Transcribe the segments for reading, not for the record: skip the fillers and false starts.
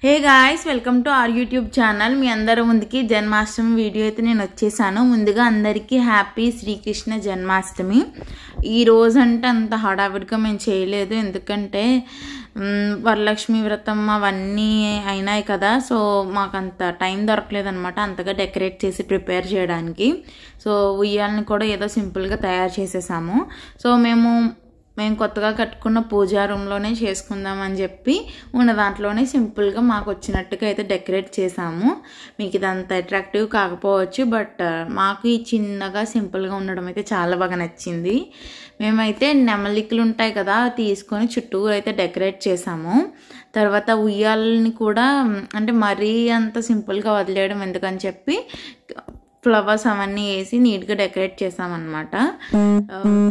Hey guys, welcome to our YouTube channel. మీ అందరి ముందుకి జన్మాష్టమి వీడియో అయితే నేను వచ్చేసాను. ముందుగా అందరికీ హ్యాపీ శ్రీకృష్ణ జన్మాష్టమి. ఈ రోజు అంటే అంత హడావిడిగా మేము చేయలేదు, ఎందుకంటే వరలక్ష్మి వ్రతం అవన్నీ అయినాయి కదా. సో మాకు అంత టైం దొరకలేదు అనమాట అంతగా డెకరేట్ చేసి ప్రిపేర్ చేయడానికి. సో ఉయ్యాలని కూడా ఏదో సింపుల్గా తయారు చేసేసాము. సో మేము కొత్తగా కట్టుకున్న పూజా రూమ్లోనే చేసుకుందామని చెప్పి ఉన్న దాంట్లోనే సింపుల్గా మాకు వచ్చినట్టుగా అయితే డెకరేట్ చేసాము. మీకు ఇదంతా అట్రాక్టివ్ కాకపోవచ్చు, బట్ మాకు ఈ చిన్నగా సింపుల్గా ఉండడం అయితే చాలా బాగా నచ్చింది. మేమైతే నెమలికలు ఉంటాయి కదా, తీసుకొని చుట్టూరు అయితే డెకరేట్ చేసాము. తర్వాత ఉయ్యాలని కూడా అంటే మరీ అంత సింపుల్గా వదిలేయడం ఎందుకని చెప్పి ఫ్లవర్స్ అవన్నీ వేసి నీట్గా డెకరేట్ చేసామన్నమాట.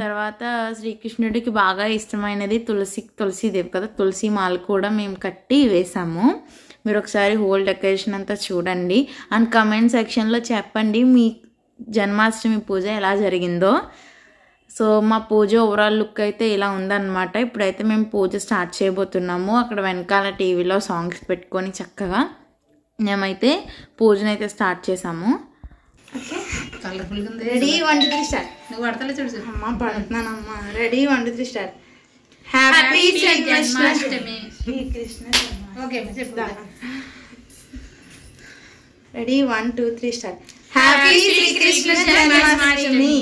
తర్వాత శ్రీకృష్ణుడికి బాగా ఇష్టమైనది తులసిదేవి కదా, తులసి మాల కూడా మేము కట్టి వేసాము. మీరు ఒకసారి హోల్ డెకరేషన్ అంతా చూడండి అండ్ కమెంట్ సెక్షన్లో చెప్పండి మీ జన్మాష్టమి పూజ ఎలా జరిగిందో. సో మా పూజ ఓవరాల్ లుక్ అయితే ఇలా ఉందన్నమాట. ఇప్పుడైతే మేము పూజ స్టార్ట్ చేయబోతున్నాము. అక్కడ వెనకాల టీవీలో సాంగ్స్ పెట్టుకొని చక్కగా మేమైతే పూజనైతే స్టార్ట్ చేసాము. కలర్ఫుల్గా ఉంది. Ready 1 2 3 start. నువ్వు పడతలే చూడు. అమ్మ పడుతున్నానమ్మా. Ready 1 2 3 start. Happy Janmashtami. Srikrishna okay చెప్తా. Ready 1 2 3 start. Happy Srikrishna Janmashtami.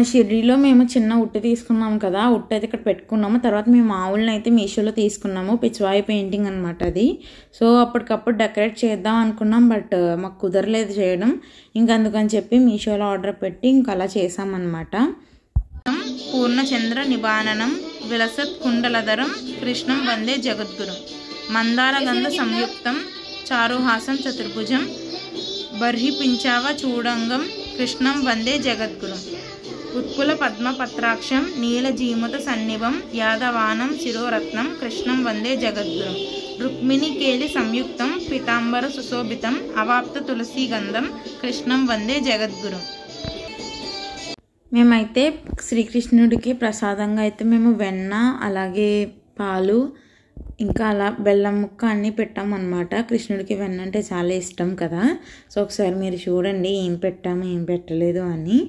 షిరిడీలో మేము చిన్న ఉట్టి తీసుకున్నాము కదా, ఉట్టి అయితే ఇక్కడ పెట్టుకున్నాము. తర్వాత మేము ఆవులను అయితే మీషోలో తీసుకున్నాము, పిచ్చివాయి పెయింటింగ్ అనమాట అది. సో అప్పటికప్పుడు డెకరేట్ చేద్దాం అనుకున్నాం, బట్ మాకు కుదరలేదు చేయడం. ఇంకా అందుకని చెప్పి మీషోలో ఆర్డర్ పెట్టి ఇంకా అలా చేసామన్నమాట. పూర్ణచంద్ర నిబాననం విలసత్ కుండలధరం కృష్ణం వందే జగద్గురం మందారగంధ సంయుక్తం చారుహాసం చతుర్భుజం బర్హి పించావ చూడంగం కృష్ణం వందే జగద్గురం ఉత్పుల పద్మపత్రాక్షం నీలజీముత సన్నిభం యాదవానం శిరోరత్నం కృష్ణం వందే జగద్గురం రుక్మిణి కేలి సంయుక్తం పీతాంబర సుశోభితం అవాప్త తులసీ గంధం కృష్ణం వందే జగద్గురం. మేమైతే శ్రీకృష్ణుడికి ప్రసాదంగా అయితే మేము వెన్న, అలాగే పాలు, ఇంకా అలా బెల్లం ముక్క అన్నీ పెట్టామన్నమాట. కృష్ణుడికి వెన్న అంటే చాలా ఇష్టం కదా. సో ఒకసారి మీరు చూడండి ఏం పెట్టాము ఏం పెట్టలేదు అని.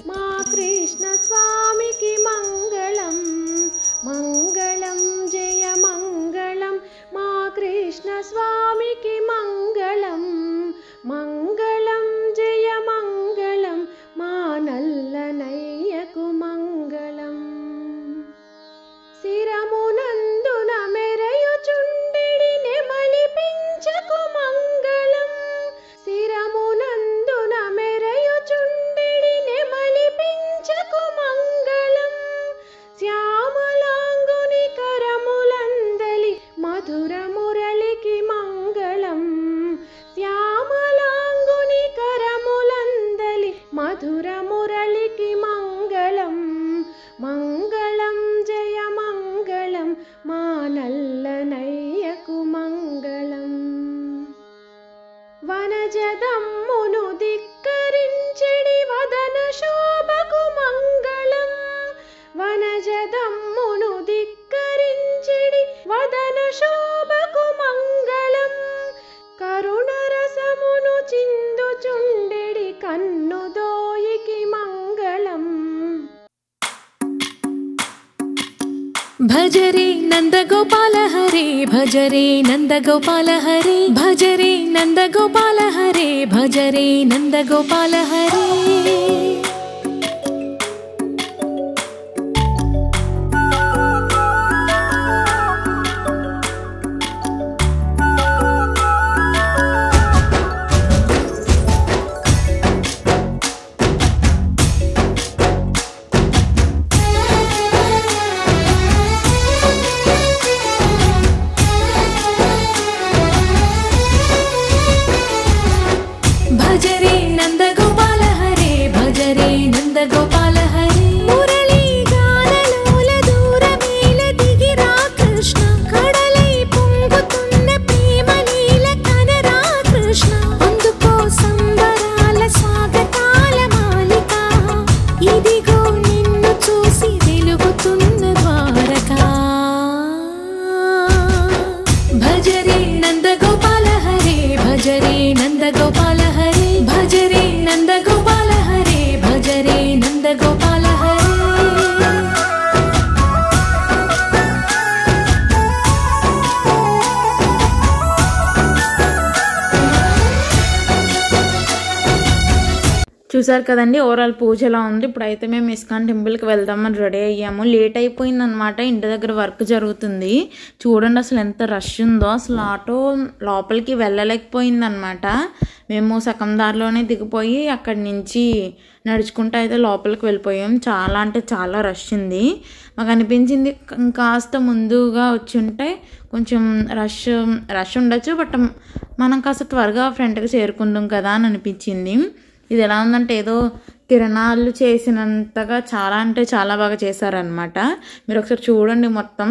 మా కృష్ణ స్వామికి మంగళం మంగళం జయ మంగళం మా కృష్ణ స్వామికి మంగళం మంగళం జయ మంగళం మా నల్లనయ్యకు మంగళం శిరమునందున మెరయుచుండెడి నెమలి పించకు మంగళం శిరమునందున మెరయుచుండెడి నెమలి పించకు మంగళం శ్యామలాంగుని కరములందలి మధుర మురళికి వనజదమ్మును ధిక్కరించెడి వదన శోభకు మంగళం వనజదమ్మును ధిక్కరించెడి వదన శోభకు మంగళం కరుణ రసమును చిందుచుండెడి కన్నుదోయికి మంగళం భజరే నందగోపాల హరే భజరే నందగోపాల హరే భజరే నందగోపాల హరే భజరే నందగోపాల హరే భజరే నందగోపాల హరే భజరే నందగోపాల హరే మురళీ గానలోల దూరమేల దిగిరా కృష్ణ కడలై పొంగుతున్న ప్రేమలీల కనరా కృష్ణ అందుకో సంబరాల స్వాగతాల మాలిక ఇదిగో నిన్ను చూసి వెలుగుతున్న ద్వారకా భజరే నందగోపాల హరే భజరే నందగోపాల హరే భజరే నందగోపాల హరే భజరే నందగోపాల హరే చూసారు కదండి ఓవరాల్ పూజ ఎలా ఉంది. ఇప్పుడైతే మేము ఇస్కాన్ టెంపుల్కి వెళ్దామని రెడీ అయ్యాము. లేట్ అయిపోయింది అనమాట, ఇంటి దగ్గర వర్క్ జరుగుతుంది. చూడండి అసలు ఎంత రష్ ఉందో, అసలు ఆటో లోపలికి వెళ్ళలేకపోయింది అనమాట. మేము సగం దారిలోనే దిగిపోయి అక్కడి నుంచి నడుచుకుంటూ అయితే లోపలికి వెళ్ళిపోయాం. చాలా అంటే చాలా రష్ ఉంది. మాకు అనిపించింది కాస్త ముందుగా వచ్చి ఉంటే కొంచెం రష్ ఉండొచ్చు, బట్ మనం కాస్త త్వరగా ఫ్రంట్కి చేరుకుందాం కదా అని అనిపించింది. ఇది ఎలా ఉందంటే ఏదో కిరణాలు చేసినంతగా చాలా అంటే చాలా బాగా చేశారనమాట. మీరు ఒకసారి చూడండి. మొత్తం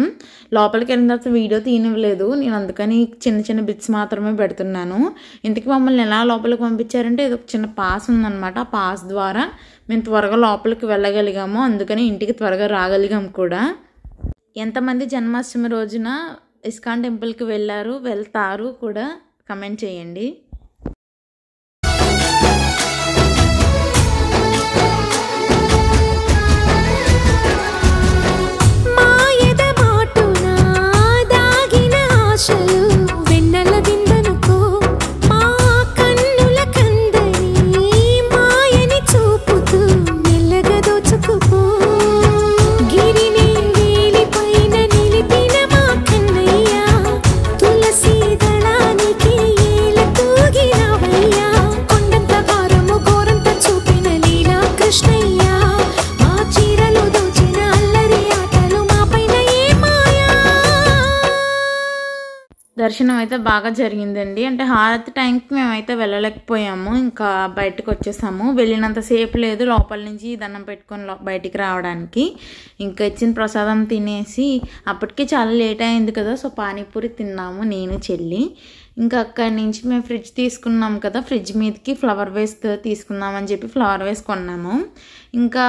లోపలికి వెళ్ళిన తర్వాత వీడియో తీయనివ్వలేదు నేను, అందుకని చిన్న చిన్న బిట్స్ మాత్రమే పెడుతున్నాను. ఇంటికి మమ్మల్ని ఎలా లోపలికి పంపించారంటే ఏదో చిన్న పాస్ ఉందన్నమాట. ఆ పాస్ ద్వారా మేము త్వరగా లోపలికి వెళ్ళగలిగాము, అందుకని ఇంటికి త్వరగా రాగలిగాము కూడా. ఎంతమంది జన్మాష్టమి రోజున ఇస్కాన్ టెంపుల్కి వెళ్తారు కూడా కమెంట్ చేయండి. దర్శనం అయితే బాగా జరిగిందండి. అంటే హారతి టైంకి మేమైతే వెళ్ళలేకపోయాము, ఇంకా బయటకు వచ్చేసాము. వెళ్ళినంతసేపు లేదు లోపల నుంచి దండం పెట్టుకొని బయటికి రావడానికి. ఇంకా ఇచ్చిన ప్రసాదం తినేసి అప్పటికే చాలా లేట్ అయింది కదా, సో పానీపూరి తిన్నాము నేను చెల్లి. ఇంకా అక్కడి నుంచి మేము ఫ్రిడ్జ్ తీసుకున్నాం కదా, ఫ్రిడ్జ్ మీదకి ఫ్లవర్ వేస్ తీసుకుందామని చెప్పి ఫ్లవర్ వేస్ కొన్నాము. ఇంకా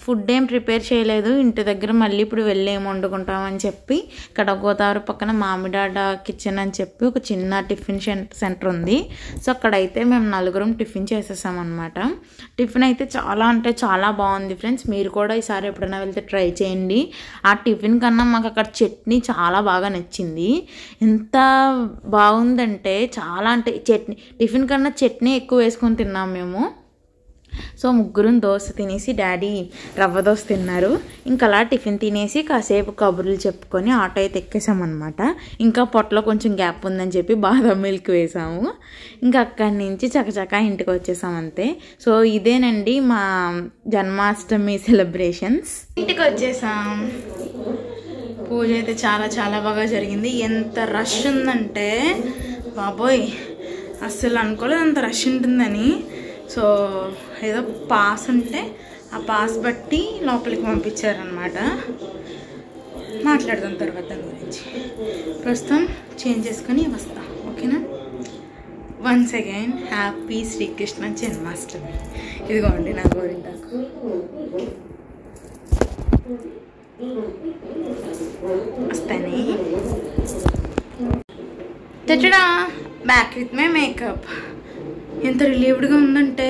ఫుడ్ ఏం ప్రిపేర్ చేయలేదు ఇంటి దగ్గర, మళ్ళీ ఇప్పుడు వెళ్ళి ఏం వండుకుంటామని చెప్పి ఇక్కడ గోదావరి పక్కన మామిడాడ కిచెన్ అని చెప్పి ఒక చిన్న టిఫిన్ సెంటర్ ఉంది. సో అక్కడైతే మేము నలుగురం టిఫిన్ చేసేసామన్నమాట. టిఫిన్ అయితే చాలా అంటే చాలా బాగుంది ఫ్రెండ్స్, మీరు కూడా ఈసారి ఎప్పుడైనా వెళ్తే ట్రై చేయండి. ఆ టిఫిన్ కన్నా మాకు అక్కడ చట్నీ చాలా బాగా నచ్చింది. ఎంత బాగుందంటే చాలా అంటే టిఫిన్ కన్నా చట్నీ ఎక్కువ వేసుకొని తిన్నాం మేము. సో ముగ్గురం దోశ తినేసి డాడీ రవ్వ దోశ తిన్నారు. ఇంకా అలా టిఫిన్ తినేసి కాసేపు కబుర్లు చెప్పుకొని ఆటో అయితే ఎక్కేసామన్నమాట. ఇంకా పొట్టలో కొంచెం గ్యాప్ ఉందని చెప్పి బాదం మిల్క్ వేసాము. ఇంకా అక్కడి నుంచి చకచకా ఇంటికి వచ్చేసామంతే. సో ఇదేనండి మా జన్మాష్టమి సెలబ్రేషన్స్. ఇంటికి వచ్చేసాం. పూజ అయితే చాలా చాలా బాగా జరిగింది. ఎంత రష్ ఉందంటే బాబోయ్, అస్సలు అనుకోలేదు అంత రష్ ఉంటుందని. సో ఏదో పాస్ ఉంటే ఆ పాస్ బట్టి లోపలికి పంపించారనమాట. మాట్లాడదాం తర్వాత దాని గురించి. ప్రస్తుతం చేంజ్ చేసుకొని వస్తా, ఓకేనా. Once again happy Srikrishna Janmashtami. ఇదిగోండి నా గోరింటాకు. వస్తాయి తెచ్చడా బ్యాక్ విత్ మై మేకప్. ఎంత రిలీవ్డ్గా ఉందంటే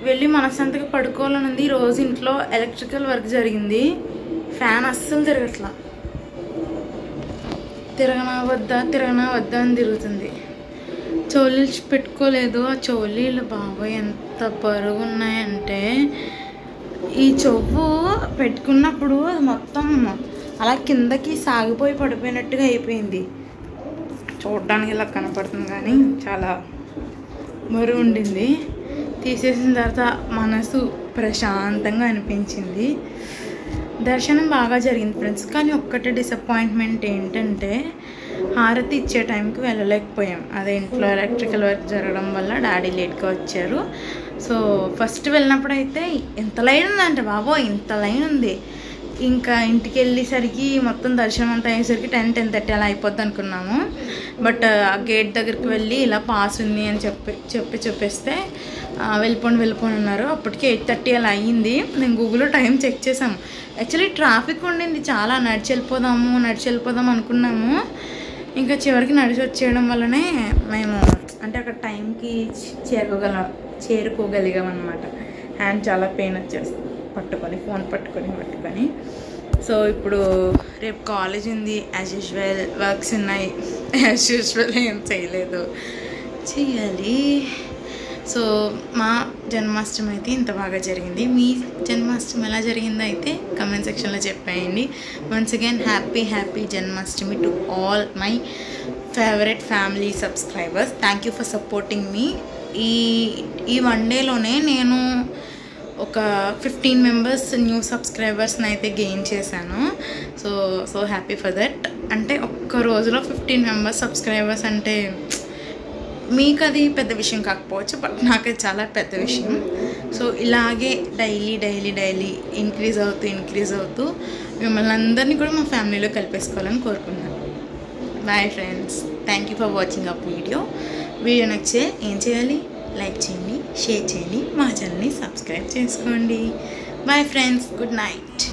వెళ్ళి మనసంతగా పడుకోవాలని ఉంది. ఈరోజు ఇంట్లో ఎలక్ట్రికల్ వర్క్ జరిగింది. ఫ్యాన్ అస్సలు తిరగట్లా. తిరగనా వద్దా అని తిరుగుతుంది. చోలీలు పెట్టుకోలేదు. ఆ చోలీలు బాబాయ్ ఎంత బరువు ఉన్నాయంటే ఈ చెవు పెట్టుకున్నప్పుడు మొత్తం అలా కిందకి సాగిపోయి పడిపోయినట్టుగా అయిపోయింది. చూడడానికి ఇలా కనపడుతుంది కానీ చాలా బరువు ఉండింది. తీసేసిన తర్వాత మనసు ప్రశాంతంగా అనిపించింది. దర్శనం బాగా జరిగింది ఫ్రెండ్స్. కానీ ఒక్కటే డిసప్పాయింట్మెంట్ ఏంటంటే హారతి ఇచ్చే టైంకి వెళ్ళలేకపోయాం. అదే ఇంట్లో ఎలక్ట్రికల్ వర్క్ జరగడం వల్ల డాడీ లేట్గా వచ్చారు. సో ఫస్ట్ వెళ్ళినప్పుడు అయితే ఎంత లైన్ ఉందంటే బాబో ఇంత లైన్ ఉంది. ఇంకా ఇంటికి వెళ్ళేసరికి మొత్తం దర్శనం అంతా అయ్యేసరికి 10-10:30 అలా అయిపోద్ది అనుకున్నాము. బట్ ఆ గేట్ దగ్గరికి వెళ్ళి ఇలా పాస్ ఉంది అని చెప్పేస్తే వెళ్ళిపోండి అన్నారు. అప్పటికి 8:30 అలా అయ్యింది. నేను గూగుల్లో టైం చెక్ చేసాము. యాక్చువల్లీ ట్రాఫిక్ ఉండింది చాలా. నడిచి వెళ్ళిపోదాం అనుకున్నాము. ఇంకా చివరికి నడిచి వచ్చేయడం వల్లనే మేము అంటే అక్కడ టైంకి చేరుకోగలిగాం అనమాట. హ్యాండ్ చాలా పెయిన్ వచ్చేస్తుంది ఫోన్ పట్టుకొని. సో ఇప్పుడు రేపు కాలేజ్ ఉంది. యాజ్ యూజువల్ వర్క్స్ ఉన్నాయి. యాజ్ యూజువల్ ఏం చేయాలి. సో మా జన్మాష్టమి అయితే ఇంత బాగా జరిగింది. మీ జన్మాష్టమి ఎలా జరిగిందో అయితే కమెంట్ సెక్షన్లో చెప్పేయండి. Once again happy Janmashtami to all my favourite family subscribers. Thank you for supporting మీ. ఈ వన్ డేలోనే నేను ఒక 15 మెంబర్స్ న్యూ సబ్స్క్రైబర్స్ని అయితే గెయిన్ చేశాను. So happy for that. అంటే ఒక్క రోజులో 15 మెంబర్స్ సబ్స్క్రైబర్స్ అంటే మీకు అది పెద్ద విషయం కాకపోవచ్చు, బట్ నాకు అది చాలా పెద్ద విషయం. సో ఇలాగే డైలీ ఇంక్రీజ్ అవుతూ మిమ్మల్ని అందరినీ కూడా మా ఫ్యామిలీలో కలిపేసుకోవాలని కోరుకున్నాను. Bye friends. Thank you for watching up video నచ్చితే ఏం చేయాలి? లైక్ చేయండి, షేర్ చేయండి, మా ఛానల్ని సబ్స్క్రైబ్ చేసుకోండి. Bye friends. Good night.